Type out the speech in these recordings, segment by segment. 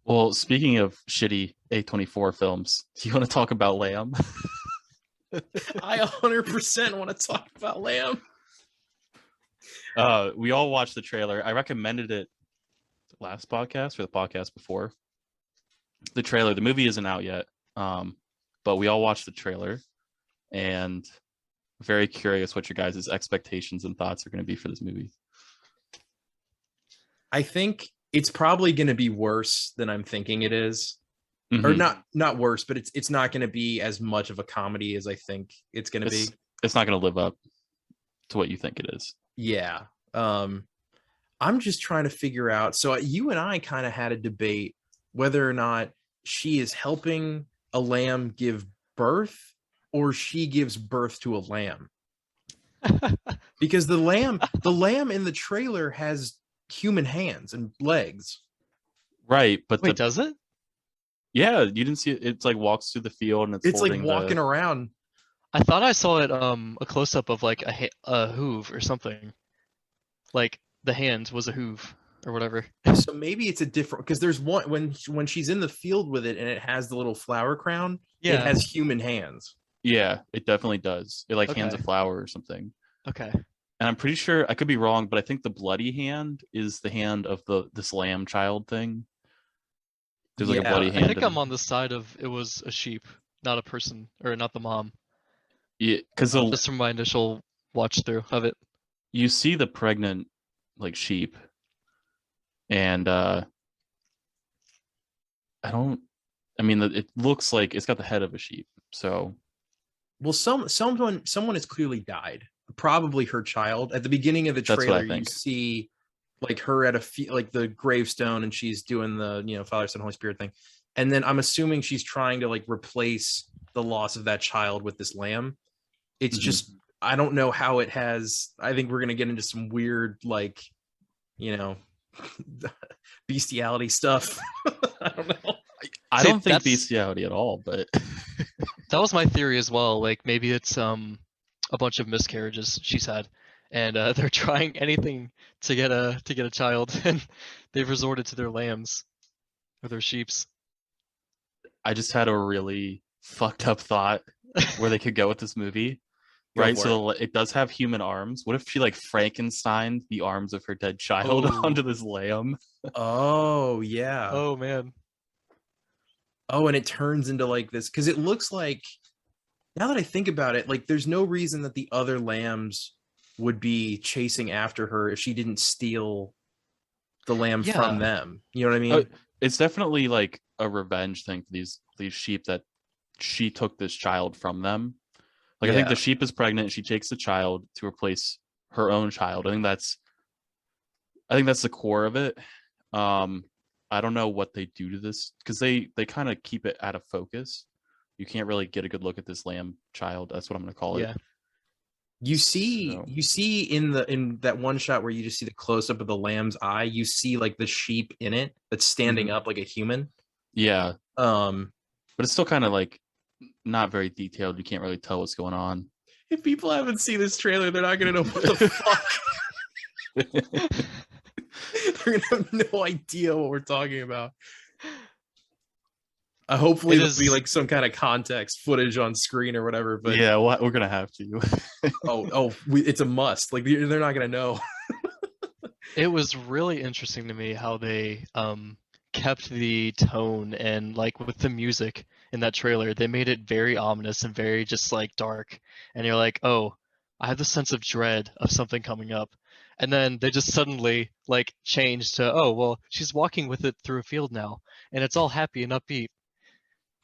Well, speaking of shitty A24 films, do you want to talk about Lamb? I 100% want to talk about Lamb. We all watched the trailer. I recommended it last podcast or the podcast before. The trailer, the movie isn't out yet, but we all watched the trailer, and very curious what your guys' expectations and thoughts are going to be for this movie. I think it's probably going to be worse than I'm thinking it is. Mm-hmm. Or not worse, but it's not going to be as much of a comedy as I think it's going to be. It's not going to live up to what you think it is. Yeah. I'm just trying to figure out. So you and I kind of had a debate whether or not she is helping a lamb give birth or she gives birth to a lamb. Because the lamb in the trailer has human hands and legs. Right, but wait, does it? Yeah, you didn't see it. It's like walks through the field and it's like walking around. I thought I saw it a close up of like a hoof or something. Like the hand was a hoof or whatever. So maybe it's a different, because there's one when she's in the field with it and it has the little flower crown. Yeah, it has human hands. Yeah, it definitely does. It like hands a flower or something. Okay. And I'm pretty sure, I could be wrong, but I think the bloody hand is the hand of this lamb child thing. There's like a bloody hand. I think I'm on the side of it was a sheep, not a person, or not the mom. Yeah, because just from my initial watch through of it. You see the pregnant like sheep, and it looks like it's got the head of a sheep. So, well, someone has clearly died. Probably her child. At the beginning of the trailer, you see like her at like the gravestone, and she's doing the Father, Son, Holy Spirit thing. And then I'm assuming she's trying to like replace the loss of that child with this lamb. It's just, I don't know how it has. I think we're gonna get into some weird like, bestiality stuff. I don't know. I don't think bestiality at all, but that was my theory as well. Like maybe it's a bunch of miscarriages she's had, and they're trying anything to get a child, and they've resorted to their lambs or their sheeps. I just had a really fucked up thought where they could go with this movie. Right, so it does have human arms. What if she like Frankensteined the arms of her dead child onto this lamb? Oh yeah. Oh man. Oh, and it turns into like this, because it looks like, now that I think about it, like there's no reason that the other lambs would be chasing after her if she didn't steal the lamb from them. You know what I mean? It's definitely like a revenge thing for these sheep, that she took this child from them. Like, I think the sheep is pregnant and she takes the child to replace her own child. I think that's the core of it. I don't know what they do to this, because they kind of keep it out of focus. You can't really get a good look at this lamb child. That's what I'm going to call it. You see in that one shot where you just see the close up of the lamb's eye, you see like the sheep in it that's standing up like a human. Yeah. But it's still kind of like not very detailed. You can't really tell what's going on. If people haven't seen this trailer, they're not going to know what the fuck. They're going to have no idea what we're talking about. Hopefully there'll be like some kind of context footage on screen or whatever. But yeah, we're gonna have to. It's a must. Like they're not gonna know. It was really interesting to me how they kept the tone, and like with the music in that trailer, they made it very ominous and very just like dark. And you're like, oh, I have the sense of dread of something coming up. And then they just suddenly like changed to, oh well, she's walking with it through a field now, and it's all happy and upbeat.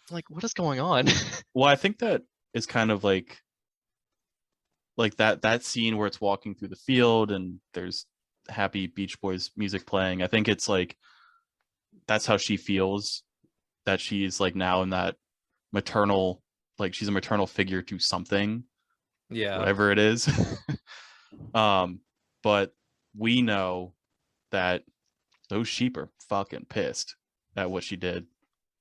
Like, what is going on? Well, I think that is kind of like that scene where it's walking through the field and there's happy Beach Boys music playing. I think it's like that's how she feels, that she's like now in that maternal, like she's a maternal figure to something, whatever it is. But we know that those sheep are fucking pissed at what she did.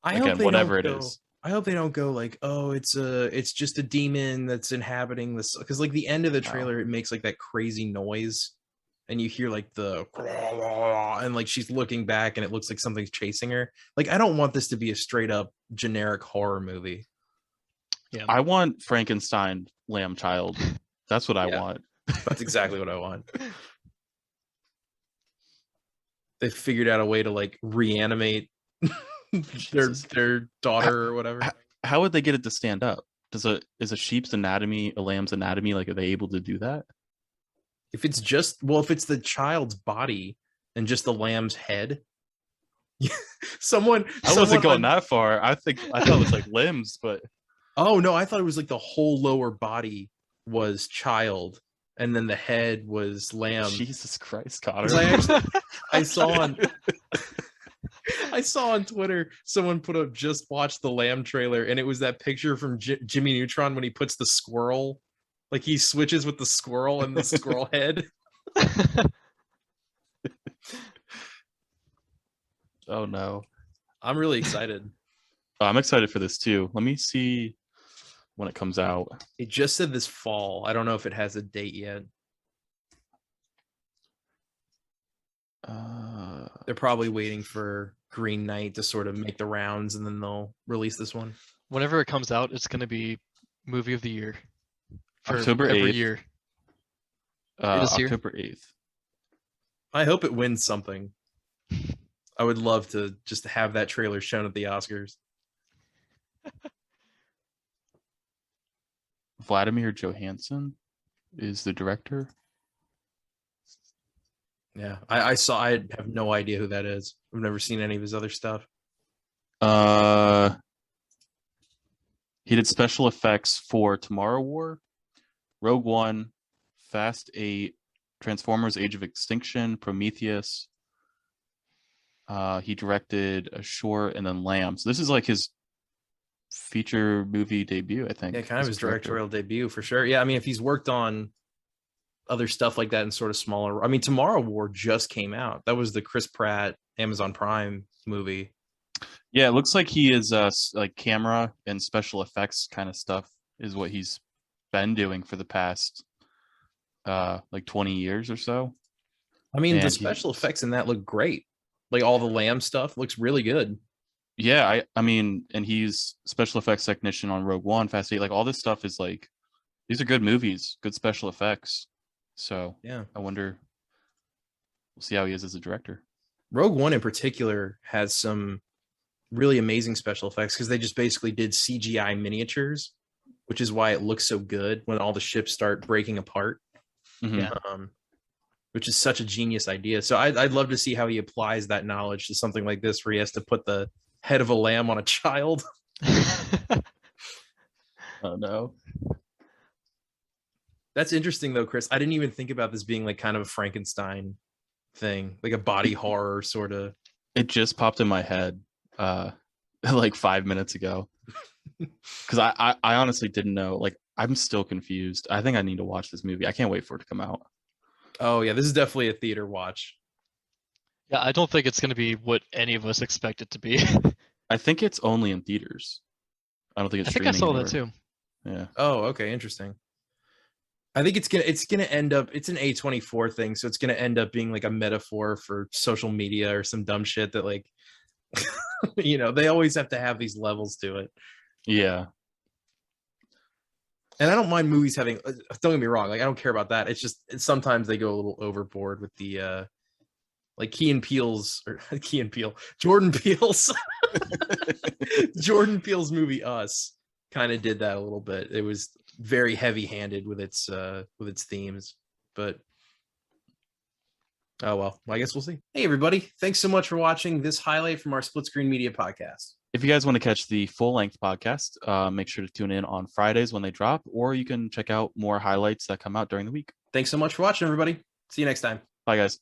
I hope they don't go like, oh, it's just a demon that's inhabiting this, because like the end of the trailer, it makes like that crazy noise, and you hear like the and like she's looking back and it looks like something's chasing her. Like, I don't want this to be a straight up generic horror movie. Yeah. I want Frankenstein lamb child. That's what I want. That's exactly what I want. They figured out a way to like reanimate their daughter or whatever. How would they get it to stand up? Is a sheep's anatomy a lamb's anatomy? Like, are they able to do that? If it's the child's body and just the lamb's head. I wasn't going that far. I thought it was like limbs, but oh no, I thought it was like the whole lower body was child and then the head was lamb. Jesus Christ, Connor. I saw on Twitter someone put up just watch the lamb trailer, and it was that picture from Jimmy Neutron when he puts the squirrel, like he switches with the squirrel and the squirrel head. Oh no. I'm really excited. I'm excited for this too. Let me see when it comes out. It just said this fall. I don't know if it has a date yet. They're probably waiting for Green Knight to sort of make the rounds, and then they'll release this one. Whenever it comes out, it's going to be movie of the year for October every 8th. year. October 8th. I hope it wins something. I would love to just have that trailer shown at the Oscars. Vladimir Johansson is the director. Yeah, I have no idea who that is. I've never seen any of his other stuff. He did special effects for Tomorrow War, Rogue One, Fast 8, Transformers: Age of Extinction, Prometheus. He directed a short and then Lamb. So this is like his feature movie debut, I think. Yeah, kind of his directorial debut for sure. Yeah, I mean, if he's worked on other stuff like that in sort of smaller, I mean, Tomorrow War just came out. That was the Chris Pratt Amazon Prime movie. Yeah, it looks like he is like camera and special effects kind of stuff is what he's been doing for the past like 20 years or so. I mean, the special effects in that look great. Like all the Lamb stuff looks really good. Yeah, I mean, and he's special effects technician on Rogue One, Fast 8. Like all this stuff is like, these are good movies, good special effects. So yeah, I wonder, we'll see how he is as a director. Rogue One in particular has some really amazing special effects because they just basically did CGI miniatures, which is why it looks so good when all the ships start breaking apart. Mm-hmm. Yeah. Which is such a genius idea. So I'd love to see how he applies that knowledge to something like this, where he has to put the head of a lamb on a child. Oh no. That's interesting though, Chris. I didn't even think about this being like kind of a Frankenstein thing, like a body horror sort of. It just popped in my head like 5 minutes ago. Because I honestly didn't know. Like, I'm still confused. I think I need to watch this movie. I can't wait for it to come out. Oh yeah, this is definitely a theater watch. Yeah, I don't think it's going to be what any of us expect it to be. I think it's only in theaters. I don't think it's. I think I saw anywhere. that too. Yeah. Oh, okay, interesting. I think it's gonna end up. It's an A24 thing, so it's gonna end up being like a metaphor for social media or some dumb shit that like, you know, they always have to have these levels to it. Yeah. And I don't mind movies having. Don't get me wrong. Like I don't care about that. It's just sometimes they go a little overboard with the like Jordan Peele's Jordan Peele's movie Us kind of did that a little bit. It was very heavy-handed with its themes, but oh well, I guess we'll see. Hey everybody, thanks so much for watching this highlight from our Split Screen Media podcast. If you guys want to catch the full-length podcast, make sure to tune in on Fridays when they drop, or you can check out more highlights that come out during the week. Thanks so much for watching, everybody. See you next time. Bye, guys.